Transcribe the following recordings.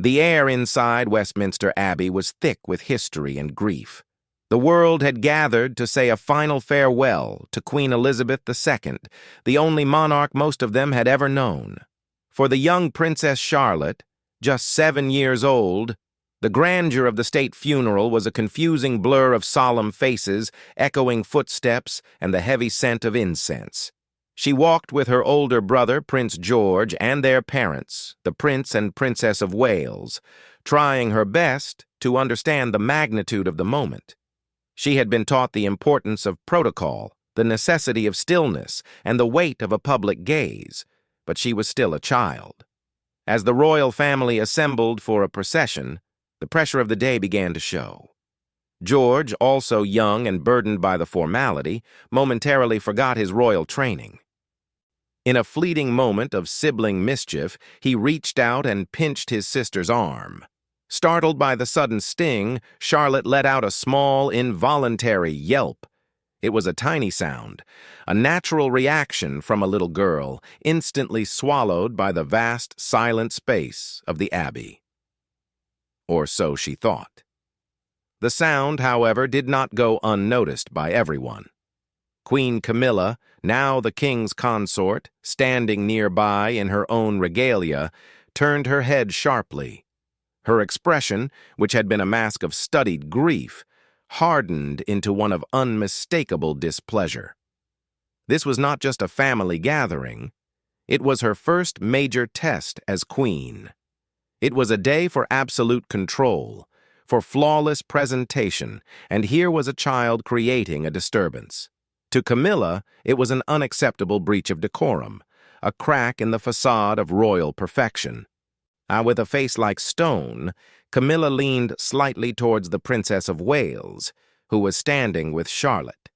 The air inside Westminster Abbey was thick with history and grief. The world had gathered to say a final farewell to Queen Elizabeth II, the only monarch most of them had ever known. For the young Princess Charlotte, just 7 years old, the grandeur of the state funeral was a confusing blur of solemn faces, echoing footsteps, and the heavy scent of incense. She walked with her older brother, Prince George, and their parents, the Prince and Princess of Wales, trying her best to understand the magnitude of the moment. She had been taught the importance of protocol, the necessity of stillness, and the weight of a public gaze, but she was still a child. As the royal family assembled for a procession, the pressure of the day began to show. George, also young and burdened by the formality, momentarily forgot his royal training. In a fleeting moment of sibling mischief, he reached out and pinched his sister's arm. Startled by the sudden sting, Charlotte let out a small, involuntary yelp. It was a tiny sound, a natural reaction from a little girl, instantly swallowed by the vast, silent space of the Abbey. Or so she thought. The sound, however, did not go unnoticed by everyone. Queen Camilla, now the king's consort, standing nearby in her own regalia, turned her head sharply. Her expression, which had been a mask of studied grief, hardened into one of unmistakable displeasure. This was not just a family gathering. It was her first major test as queen. It was a day for absolute control, for flawless presentation, and here was a child creating a disturbance. To Camilla, it was an unacceptable breach of decorum, a crack in the facade of royal perfection. With a face like stone, Camilla leaned slightly towards the Princess of Wales, who was standing with Charlotte.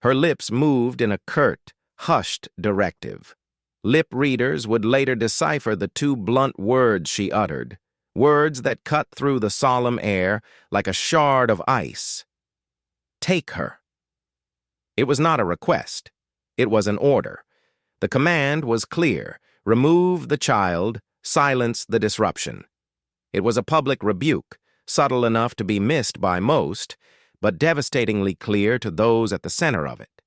Her lips moved in a curt, hushed directive. Lip readers would later decipher the two blunt words she uttered, words that cut through the solemn air like a shard of ice. Take her. It was not a request. It was an order. The command was clear: remove the child, silence the disruption. It was a public rebuke, subtle enough to be missed by most, but devastatingly clear to those at the center of it.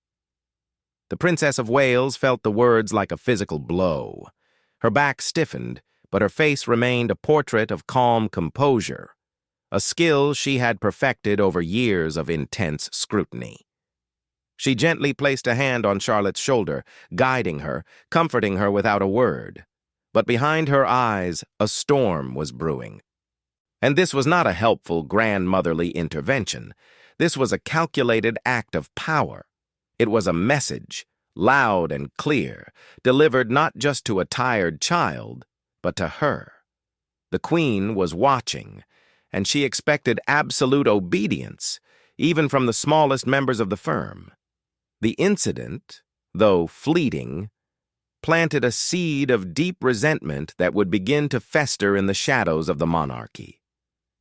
The Princess of Wales felt the words like a physical blow. Her back stiffened, but her face remained a portrait of calm composure, a skill she had perfected over years of intense scrutiny. She gently placed a hand on Charlotte's shoulder, guiding her, comforting her without a word. But behind her eyes, a storm was brewing. And this was not a helpful grandmotherly intervention. This was a calculated act of power. It was a message, loud and clear, delivered not just to a tired child, but to her. The Queen was watching, and she expected absolute obedience, even from the smallest members of the firm. The incident, though fleeting, planted a seed of deep resentment that would begin to fester in the shadows of the monarchy.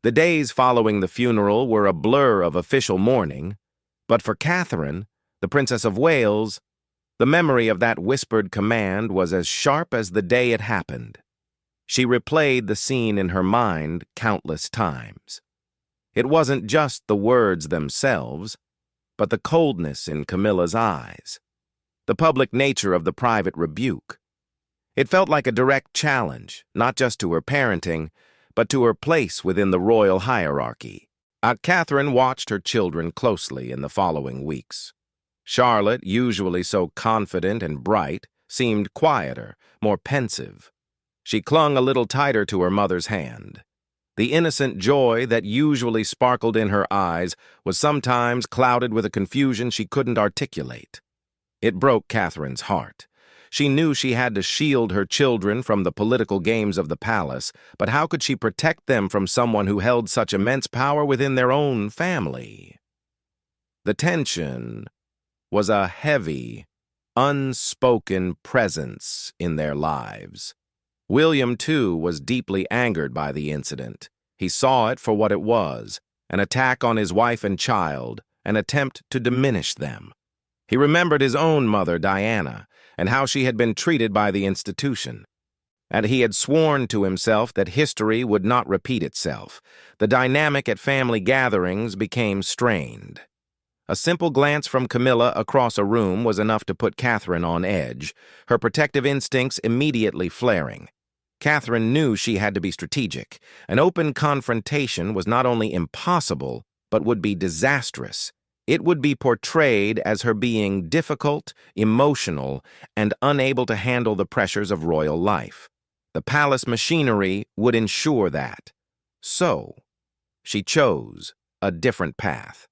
The days following the funeral were a blur of official mourning, but for Catherine, the Princess of Wales, the memory of that whispered command was as sharp as the day it happened. She replayed the scene in her mind countless times. It wasn't just the words themselves, but the coldness in Camilla's eyes, the public nature of the private rebuke. It felt like a direct challenge, not just to her parenting, but to her place within the royal hierarchy. Catherine watched her children closely in the following weeks. Charlotte, usually so confident and bright, seemed quieter, more pensive. She clung a little tighter to her mother's hand. The innocent joy that usually sparkled in her eyes was sometimes clouded with a confusion she couldn't articulate. It broke Catherine's heart. She knew she had to shield her children from the political games of the palace, but how could she protect them from someone who held such immense power within their own family? The tension was a heavy, unspoken presence in their lives. William, too, was deeply angered by the incident. He saw it for what it was, an attack on his wife and child, an attempt to diminish them. He remembered his own mother, Diana, and how she had been treated by the institution. And he had sworn to himself that history would not repeat itself. The dynamic at family gatherings became strained. A simple glance from Camilla across a room was enough to put Catherine on edge, her protective instincts immediately flaring. Catherine knew she had to be strategic. An open confrontation was not only impossible, but would be disastrous. It would be portrayed as her being difficult, emotional, and unable to handle the pressures of royal life. The palace machinery would ensure that. So, she chose a different path.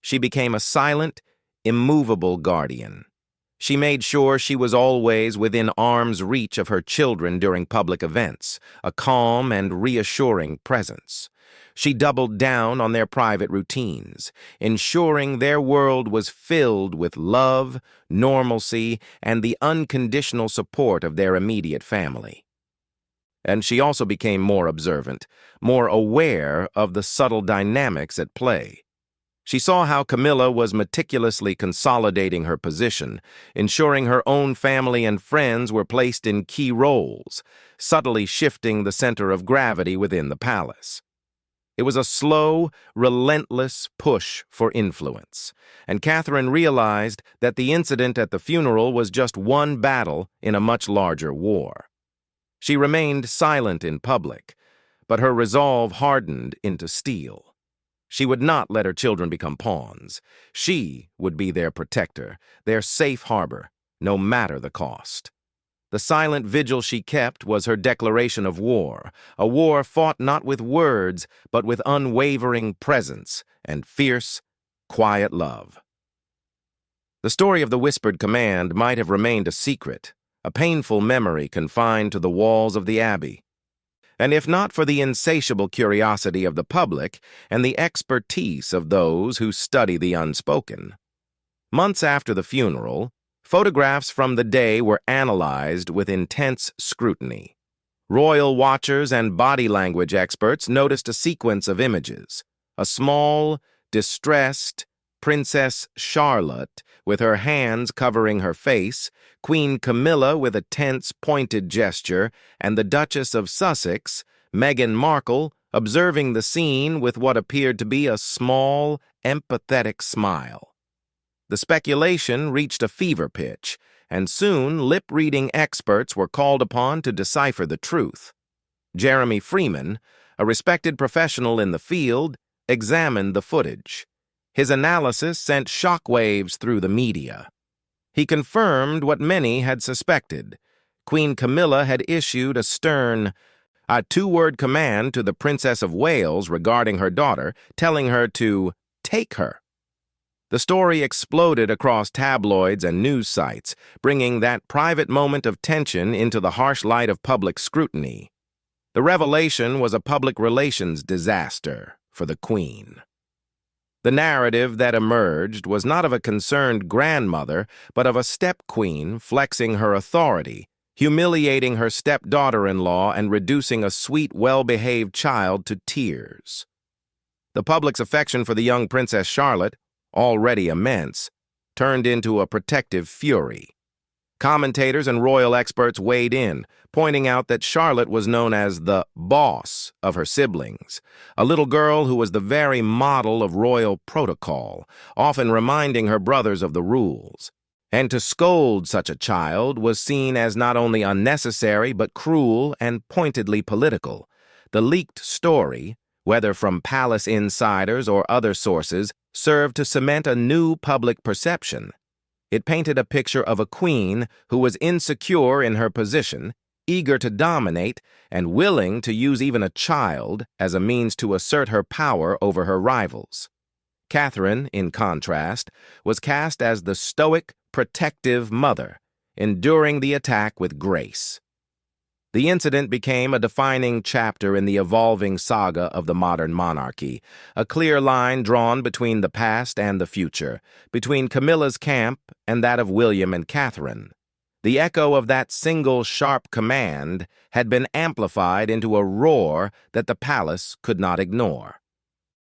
She became a silent, immovable guardian. She made sure she was always within arm's reach of her children during public events, a calm and reassuring presence. She doubled down on their private routines, ensuring their world was filled with love, normalcy, and the unconditional support of their immediate family. And she also became more observant, more aware of the subtle dynamics at play. She saw how Camilla was meticulously consolidating her position, ensuring her own family and friends were placed in key roles, subtly shifting the center of gravity within the palace. It was a slow, relentless push for influence, and Catherine realized that the incident at the funeral was just one battle in a much larger war. She remained silent in public, but her resolve hardened into steel. She would not let her children become pawns. She would be their protector, their safe harbor, no matter the cost. The silent vigil she kept was her declaration of war, a war fought not with words, but with unwavering presence and fierce, quiet love. The story of the whispered command might have remained a secret, a painful memory confined to the walls of the abbey. And if not for the insatiable curiosity of the public and the expertise of those who study the unspoken. Months after the funeral, photographs from the day were analyzed with intense scrutiny. Royal watchers and body language experts noticed a sequence of images. A small, distressed Princess Charlotte with her hands covering her face, Queen Camilla with a tense, pointed gesture, and the Duchess of Sussex, Meghan Markle, observing the scene with what appeared to be a small, empathetic smile. The speculation reached a fever pitch, and soon lip-reading experts were called upon to decipher the truth. Jeremy Freeman, a respected professional in the field, examined the footage. His analysis sent shockwaves through the media. He confirmed what many had suspected. Queen Camilla had issued a stern, two-word command to the Princess of Wales regarding her daughter, telling her to take her. The story exploded across tabloids and news sites, bringing that private moment of tension into the harsh light of public scrutiny. The revelation was a public relations disaster for the Queen. The narrative that emerged was not of a concerned grandmother, but of a step-queen flexing her authority, humiliating her stepdaughter-in-law and reducing a sweet, well-behaved child to tears. The public's affection for the young Princess Charlotte, already immense, turned into a protective fury. Commentators and royal experts weighed in, pointing out that Charlotte was known as the boss of her siblings, a little girl who was the very model of royal protocol, often reminding her brothers of the rules. And to scold such a child was seen as not only unnecessary but cruel and pointedly political. The leaked story, whether from palace insiders or other sources, served to cement a new public perception. It painted a picture of a queen who was insecure in her position, eager to dominate, and willing to use even a child as a means to assert her power over her rivals. Catherine, in contrast, was cast as the stoic, protective mother, enduring the attack with grace. The incident became a defining chapter in the evolving saga of the modern monarchy, a clear line drawn between the past and the future, between Camilla's camp and that of William and Catherine. The echo of that single sharp command had been amplified into a roar that the palace could not ignore.